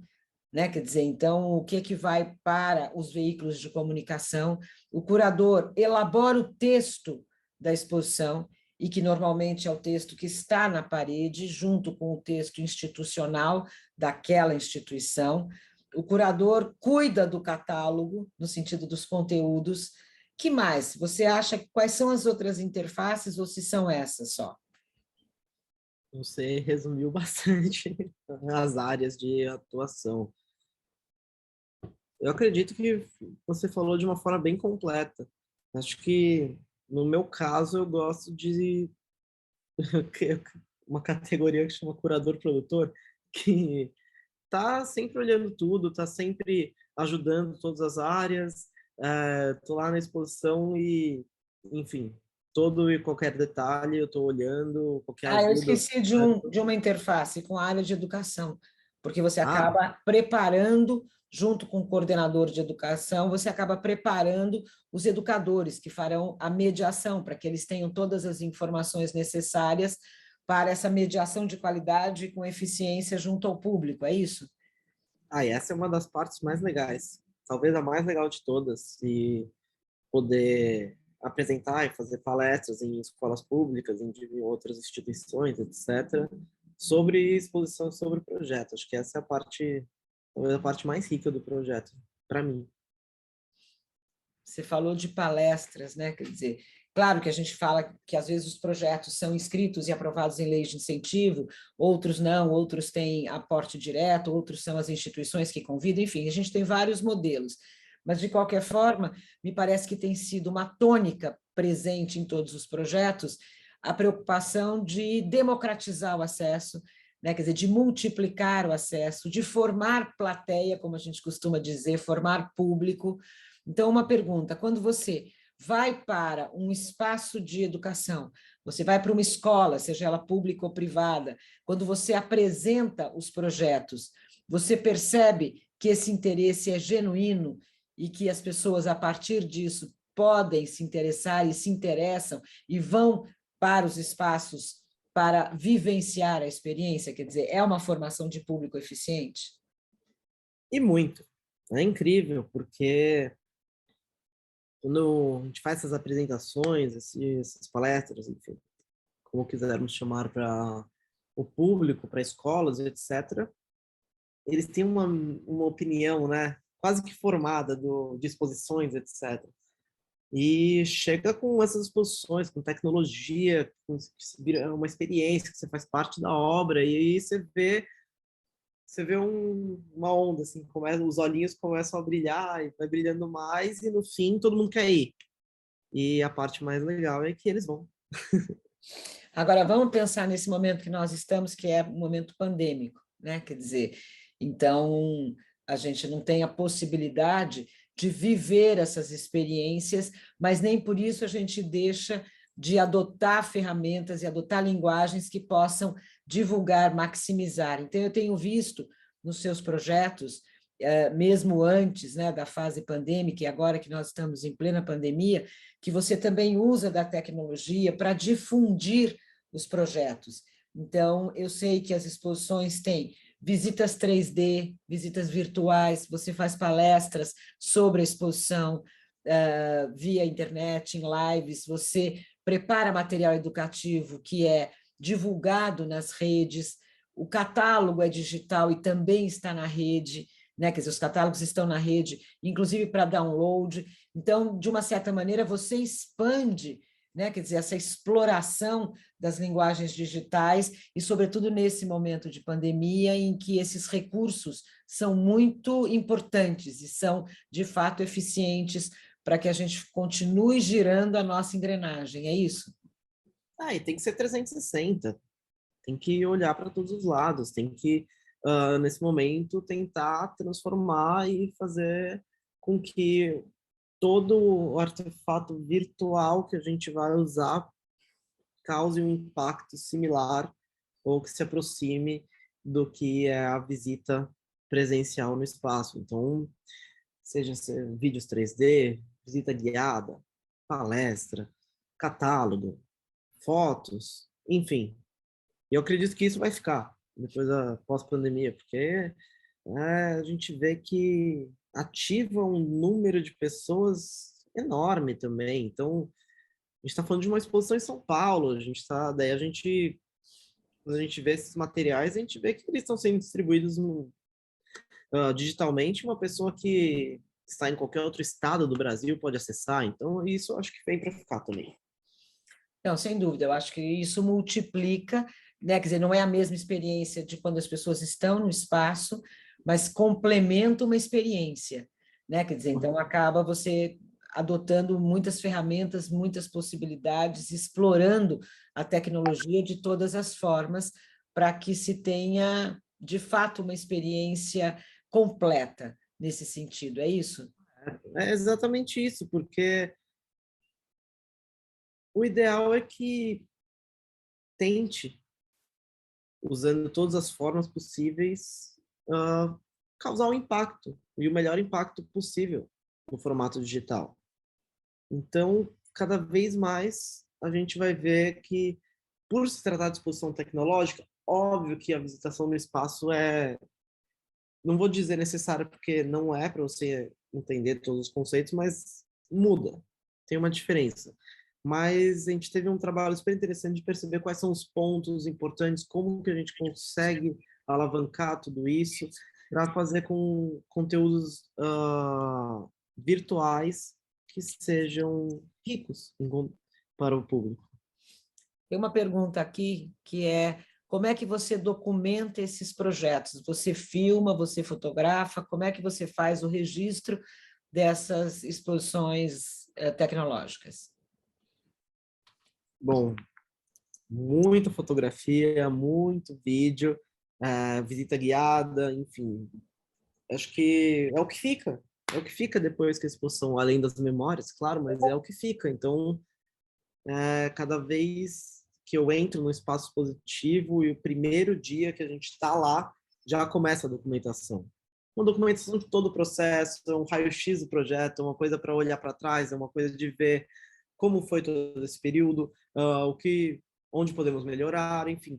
né? Quer dizer, então, o que vai para os veículos de comunicação? O curador elabora o texto da exposição, e que normalmente é o texto que está na parede, junto com o texto institucional daquela instituição. O curador cuida do catálogo, no sentido dos conteúdos. Que mais? Você acha quais são as outras interfaces, ou se são essas só? Você resumiu bastante as áreas de atuação. Eu acredito que você falou de uma forma bem completa. Acho que, no meu caso, eu gosto de uma categoria que chama curador-produtor, que tá sempre olhando tudo, tá sempre ajudando todas as áreas, tô lá na exposição e, enfim, todo e qualquer detalhe eu tô olhando, qualquer Eu ajuda. esqueci de uma interface com a área de educação, porque você Ah, acaba preparando, junto com o coordenador de educação, você acaba preparando os educadores que farão a mediação, para que eles tenham todas as informações necessárias para essa mediação de qualidade com eficiência junto ao público, é isso? e essa é uma das partes mais legais, talvez a mais legal de todas, e poder apresentar e fazer palestras em escolas públicas, em outras instituições, etc., sobre exposição sobre o projeto. Acho que essa é a parte, talvez a parte mais rica do projeto, para mim. Você falou de palestras, né? Quer dizer, claro que a gente fala que às vezes os projetos são inscritos e aprovados em leis de incentivo, outros não, outros têm aporte direto, outros são as instituições que convidam, enfim, a gente tem vários modelos. Mas, de qualquer forma, me parece que tem sido uma tônica presente em todos os projetos a preocupação de democratizar o acesso, né? Quer dizer, de multiplicar o acesso, de formar plateia, como a gente costuma dizer, formar público. Então, uma pergunta: quando você vai para um espaço de educação, você vai para uma escola, seja ela pública ou privada, quando você apresenta os projetos, você percebe que esse interesse é genuíno e que as pessoas, a partir disso, podem se interessar e se interessam e vão para os espaços para vivenciar a experiência? Quer dizer, é uma formação de público eficiente? E muito. É incrível, porque quando a gente faz essas apresentações, essas palestras, enfim, como quisermos chamar para o público, para escolas, etc., eles têm uma opinião, né, quase que formada de exposições, etc. E chega com essas exposições, com tecnologia, vira uma experiência, que você faz parte da obra, e aí você vê uma onda, assim, os olhinhos começam a brilhar, e vai brilhando mais, e no fim todo mundo quer ir. E a parte mais legal é que eles vão. Agora, vamos pensar nesse momento que nós estamos, que é um momento pandêmico, né? Quer dizer, então, a gente não tem a possibilidade de viver essas experiências, mas nem por isso a gente deixa de adotar ferramentas e adotar linguagens que possam divulgar, maximizar. Então, eu tenho visto nos seus projetos, mesmo antes, né, da fase pandêmica, e agora que nós estamos em plena pandemia, que você também usa da tecnologia para difundir os projetos. Então, eu sei que as exposições têm visitas 3D, visitas virtuais, você faz palestras sobre a exposição via internet, em lives, você prepara material educativo que é divulgado nas redes, o catálogo é digital e também está na rede, né? Quer dizer, os catálogos estão na rede, inclusive para download. Então, de uma certa maneira, você expande, né? Quer dizer, essa exploração das linguagens digitais e, sobretudo, nesse momento de pandemia, em que esses recursos são muito importantes e são, de fato, eficientes para que a gente continue girando a nossa engrenagem, é isso? E tem que ser 360, tem que olhar para todos os lados, tem que, nesse momento, tentar transformar e fazer com que todo o artefato virtual que a gente vai usar cause um impacto similar ou que se aproxime do que é a visita presencial no espaço. Então, seja vídeos 3D, visita guiada, palestra, catálogo, fotos, enfim. E eu acredito que isso vai ficar depois da pós-pandemia, porque a gente vê que ativa um número de pessoas enorme também. Então, a gente está falando de uma exposição em São Paulo, daí quando a gente vê esses materiais, a gente vê que eles estão sendo distribuídos digitalmente, uma pessoa que está em qualquer outro estado do Brasil pode acessar. Então, isso eu acho que vem para ficar também. Não, sem dúvida, eu acho que isso multiplica, né? Quer dizer, não é a mesma experiência de quando as pessoas estão no espaço, mas complementa uma experiência, né? Quer dizer, então acaba você adotando muitas ferramentas, muitas possibilidades, explorando a tecnologia de todas as formas para que se tenha, de fato, uma experiência completa nesse sentido, é isso? É exatamente isso, porque o ideal é que tente, usando todas as formas possíveis, causar um impacto, e o melhor impacto possível no formato digital. Então, cada vez mais a gente vai ver que, por se tratar de exposição tecnológica, óbvio que a visitação no espaço não vou dizer necessária, porque não é para você entender todos os conceitos, mas muda, tem uma diferença. Mas a gente teve um trabalho super interessante de perceber quais são os pontos importantes, como que a gente consegue alavancar tudo isso para fazer com conteúdos virtuais que sejam ricos para o público. Tem uma pergunta aqui que é: como é que você documenta esses projetos? Você filma, você fotografa? Como é que você faz o registro dessas exposições tecnológicas? Bom, muita fotografia, muito vídeo, visita guiada, enfim. Acho que é o que fica. É o que fica depois que a exposição, além das memórias, claro, mas é o que fica. Então, cada vez que eu entro no espaço expositivo e o primeiro dia que a gente está lá, já começa a documentação. Uma documentação de todo o processo, um raio-x do projeto, uma coisa para olhar para trás, é uma coisa de ver como foi todo esse período, onde podemos melhorar, enfim,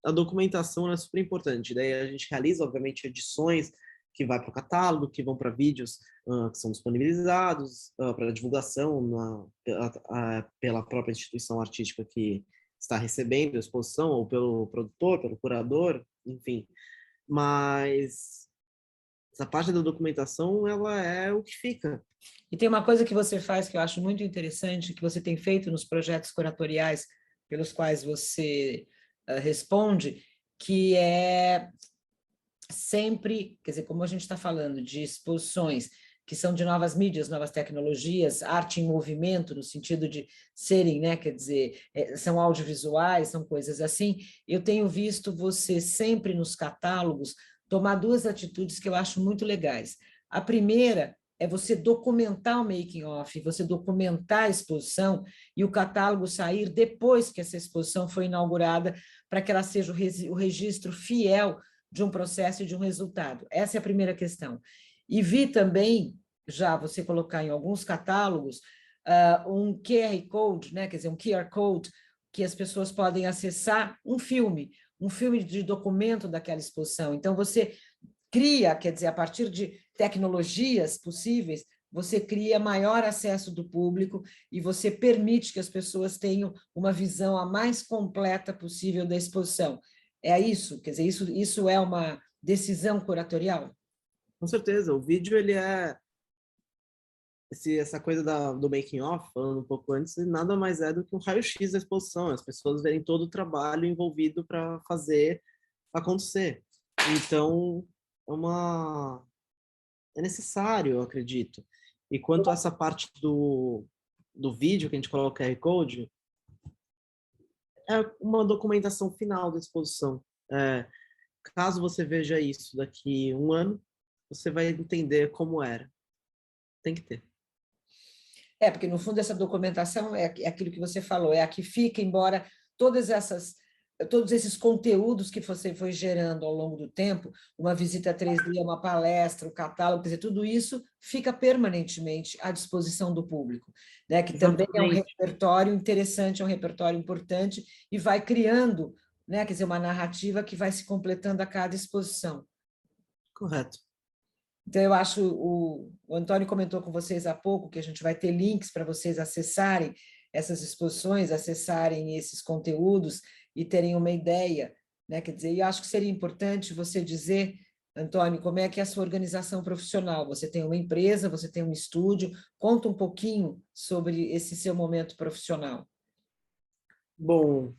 a documentação é super importante. Daí a gente realiza, obviamente, edições que vai para o catálogo, que vão para vídeos que são disponibilizados para divulgação pela própria instituição artística que está recebendo a exposição, ou pelo produtor, pelo curador, enfim. Mas essa parte da documentação, ela é o que fica. E tem uma coisa que você faz que eu acho muito interessante, que você tem feito nos projetos curatoriais pelos quais você responde, que é sempre, quer dizer, como a gente está falando de exposições que são de novas mídias, novas tecnologias, arte em movimento, no sentido de serem, né, quer dizer, são audiovisuais, são coisas assim, eu tenho visto você sempre nos catálogos tomar duas atitudes que eu acho muito legais. A primeira é você documentar o making of, você documentar a exposição e o catálogo sair depois que essa exposição foi inaugurada, para que ela seja o registro fiel de um processo e de um resultado. Essa é a primeira questão. E vi também, já você colocar em alguns catálogos, um QR Code, né? Quer dizer, um QR Code, que as pessoas podem acessar um filme de documento daquela exposição. Então, você cria, quer dizer, a partir de tecnologias possíveis, você cria maior acesso do público e você permite que as pessoas tenham uma visão a mais completa possível da exposição. É isso? Quer dizer, isso é uma decisão curatorial? Com certeza, o vídeo, ele é essa coisa do making off, falando um pouco antes, nada mais é do que um raio-x da exposição, as pessoas verem todo o trabalho envolvido para fazer acontecer. Então, é necessário, eu acredito. E quanto a essa parte do vídeo que a gente coloca o QR Code, é uma documentação final da exposição. Caso você veja isso daqui 1 ano, você vai entender como era. Tem que ter. Porque no fundo essa documentação é aquilo que você falou, é a que fica, embora todos esses conteúdos que você foi gerando ao longo do tempo, uma visita 3D, uma palestra, o catálogo, quer dizer, tudo isso fica permanentemente à disposição do público, né? Que também é um repertório interessante, é um repertório importante e vai criando, né? Quer dizer, uma narrativa que vai se completando a cada exposição. Correto. Então, eu acho, o Antônio comentou com vocês há pouco que a gente vai ter links para vocês acessarem essas exposições, acessarem esses conteúdos e terem uma ideia, né? Quer dizer, eu acho que seria importante você dizer, Antônio, como é que é a sua organização profissional? Você tem uma empresa, você tem um estúdio, conta um pouquinho sobre esse seu momento profissional. Bom,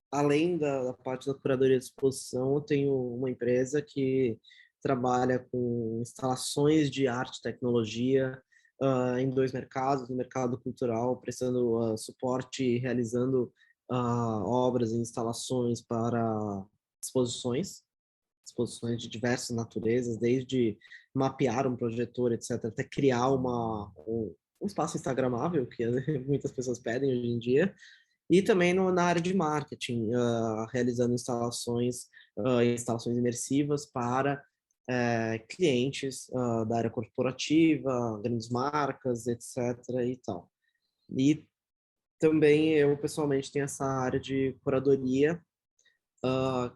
além da parte da curadoria de exposição, eu tenho uma empresa que trabalha com instalações de arte e tecnologia em 2 mercados, no mercado cultural, prestando suporte e realizando obras e instalações para exposições de diversas naturezas, desde mapear um projetor, etc., até criar um espaço instagramável, que muitas pessoas pedem hoje em dia, e também na área de marketing, realizando instalações imersivas para clientes da área corporativa, grandes marcas, etc. e tal. E também eu, pessoalmente, tenho essa área de curadoria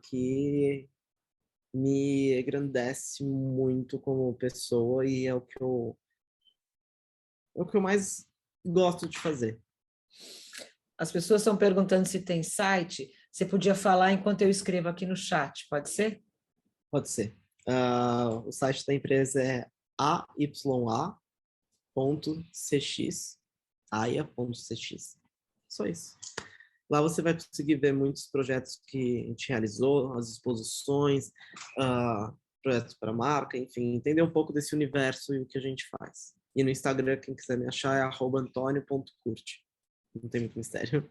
que me engrandece muito como pessoa e é o que eu mais gosto de fazer. As pessoas estão perguntando se tem site. Você podia falar enquanto eu escrevo aqui no chat, pode ser? Pode ser. O site da empresa é aya.cx, aya.cx. Só isso. Lá você vai conseguir ver muitos projetos que a gente realizou, as exposições, projetos para marca, enfim, entender um pouco desse universo e o que a gente faz. E no Instagram, quem quiser me achar é @antonio.curte. Não tem muito mistério.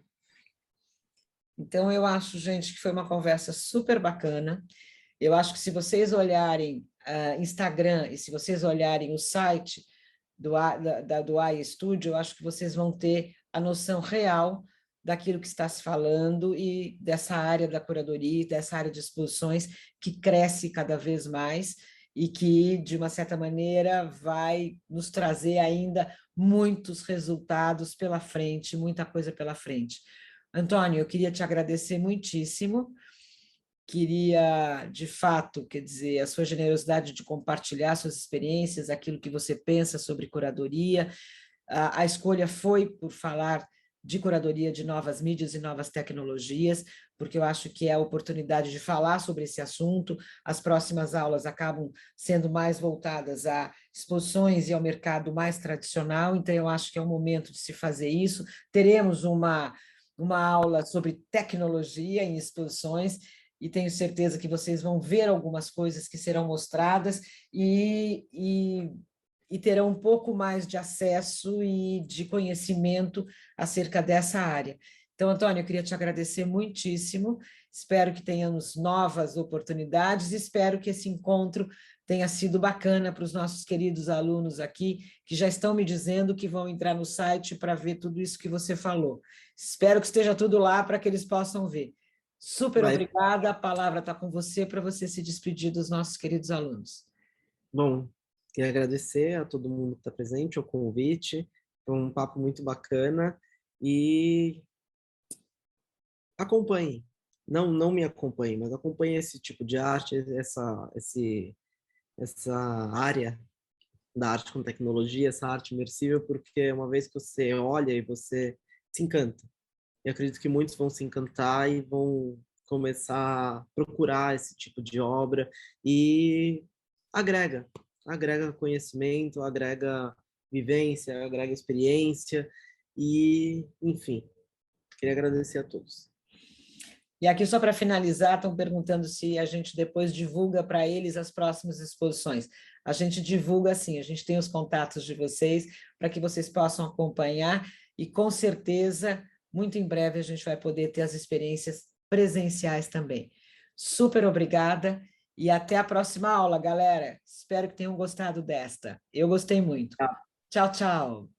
Então, eu acho, gente, que foi uma conversa super bacana. Eu acho que se vocês olharem Instagram e se vocês olharem o site do AI Studio, eu acho que vocês vão ter a noção real daquilo que está se falando e dessa área da curadoria, dessa área de exposições que cresce cada vez mais e que, de uma certa maneira, vai nos trazer ainda muitos resultados pela frente, muita coisa pela frente. Antônio, eu queria te agradecer muitíssimo. Queria, de fato, quer dizer, a sua generosidade de compartilhar suas experiências, aquilo que você pensa sobre curadoria. A escolha foi por falar de curadoria de novas mídias e novas tecnologias, porque eu acho que é a oportunidade de falar sobre esse assunto. As próximas aulas acabam sendo mais voltadas a exposições e ao mercado mais tradicional, então eu acho que é o momento de se fazer isso. Teremos uma aula sobre tecnologia em exposições, e tenho certeza que vocês vão ver algumas coisas que serão mostradas e terão um pouco mais de acesso e de conhecimento acerca dessa área. Então, Antônio, eu queria te agradecer muitíssimo, espero que tenhamos novas oportunidades, espero que esse encontro tenha sido bacana para os nossos queridos alunos aqui, que já estão me dizendo que vão entrar no site para ver tudo isso que você falou. Espero que esteja tudo lá para que eles possam ver. Super obrigada, a palavra está com você para você se despedir dos nossos queridos alunos. Bom, queria agradecer a todo mundo que está presente, o convite, foi um papo muito bacana e acompanhe, não me acompanhe, mas acompanhe esse tipo de arte, essa área da arte com tecnologia, essa arte imersível, porque uma vez que você olha e você se encanta, e acredito que muitos vão se encantar e vão começar a procurar esse tipo de obra e agrega conhecimento, agrega vivência, agrega experiência e, enfim, queria agradecer a todos. E aqui, só para finalizar, estão perguntando se a gente depois divulga para eles as próximas exposições. A gente divulga sim, a gente tem os contatos de vocês para que vocês possam acompanhar e, com certeza, muito em breve a gente vai poder ter as experiências presenciais também. Super obrigada e até a próxima aula, galera. Espero que tenham gostado desta. Eu gostei muito. Tchau, tchau.